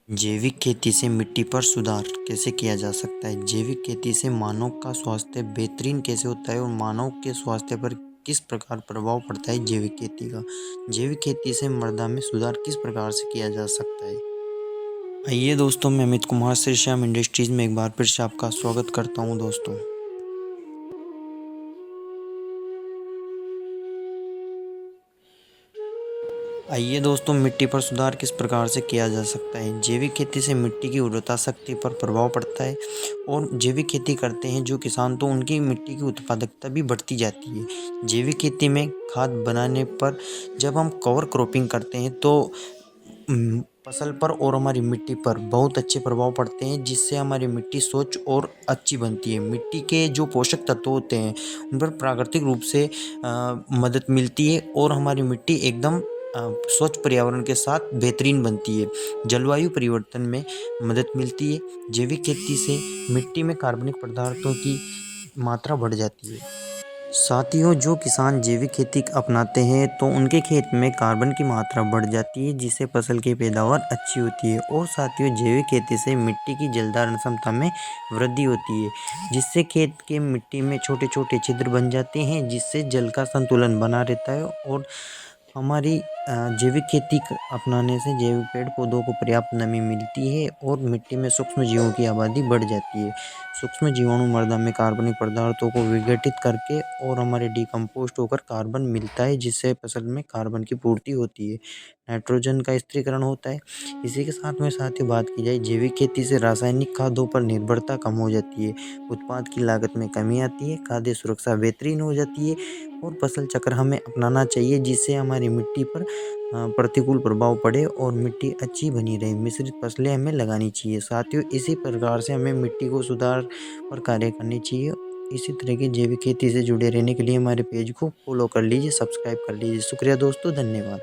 जैविक खेती से मिट्टी पर सुधार कैसे किया जा सकता है? जैविक खेती से मानव का स्वास्थ्य बेहतरीन कैसे होता है और मानव के स्वास्थ्य पर किस प्रकार प्रभाव पड़ता है जैविक खेती का? जैविक खेती से मृदा में सुधार किस प्रकार से किया जा सकता है? आइए दोस्तों, मैं अमित कुमार श्री श्याम इंडस्ट्रीज में एक बार फिर से आपका स्वागत करता हूँ दोस्तों। आइए दोस्तों, मिट्टी पर सुधार किस प्रकार से किया जा सकता है? जैविक खेती से मिट्टी की उर्वरता शक्ति पर प्रभाव पड़ता है और जैविक खेती करते हैं जो किसान, तो उनकी मिट्टी की उत्पादकता भी बढ़ती जाती है। जैविक खेती में खाद बनाने पर जब हम कवर क्रॉपिंग करते हैं तो फसल पर और हमारी मिट्टी पर बहुत अच्छे प्रभाव पड़ते हैं, जिससे हमारी मिट्टी स्वच्छ और अच्छी बनती है। मिट्टी के जो पोषक तत्व होते हैं उन पर प्राकृतिक रूप से मदद मिलती है और हमारी मिट्टी एकदम स्वच्छ पर्यावरण के साथ बेहतरीन बनती है। जलवायु परिवर्तन में मदद मिलती है। जैविक खेती से मिट्टी में कार्बनिक पदार्थों की मात्रा बढ़ जाती है। साथियों, जो किसान जैविक खेती अपनाते हैं तो उनके खेत में कार्बन की मात्रा बढ़ जाती है, जिससे फसल की पैदावार अच्छी होती है। और साथियों, जैविक खेती से मिट्टी की जलधारण क्षमता में वृद्धि होती है, जिससे खेत के मिट्टी में छोटे छोटे छिद्र बन जाते हैं, जिससे जल का संतुलन बना रहता है। और हमारी जैविक खेती अपनाने से जैविक पेड़ पौधों को पर्याप्त नमी मिलती है और मिट्टी में सूक्ष्म जीवों की आबादी बढ़ जाती है। सूक्ष्म जीवाणु मृदा में कार्बनिक पदार्थों को विघटित करके और हमारे डिकम्पोस्ट होकर कार्बन मिलता है, जिससे फसल में कार्बन की पूर्ति होती है। नाइट्रोजन का स्थिरीकरण होता है। इसी के साथ में बात की जाए, जैविक खेती से रासायनिक खादों पर निर्भरता कम हो जाती है, उत्पाद की लागत में कमी आती है, खाद्य सुरक्षा बेहतरीन हो जाती है और फसल चक्र हमें अपनाना चाहिए, जिससे हमारी मिट्टी पर प्रतिकूल प्रभाव पड़े और मिट्टी अच्छी बनी रहे। मिश्रित फसलें हमें लगानी चाहिए। साथियों, इसी प्रकार से हमें मिट्टी को सुधार पर कार्य करनी चाहिए। इसी तरह की जैविक खेती से जुड़े रहने के लिए हमारे पेज को फॉलो कर लीजिए, सब्सक्राइब कर लीजिए। शुक्रिया दोस्तों, धन्यवाद।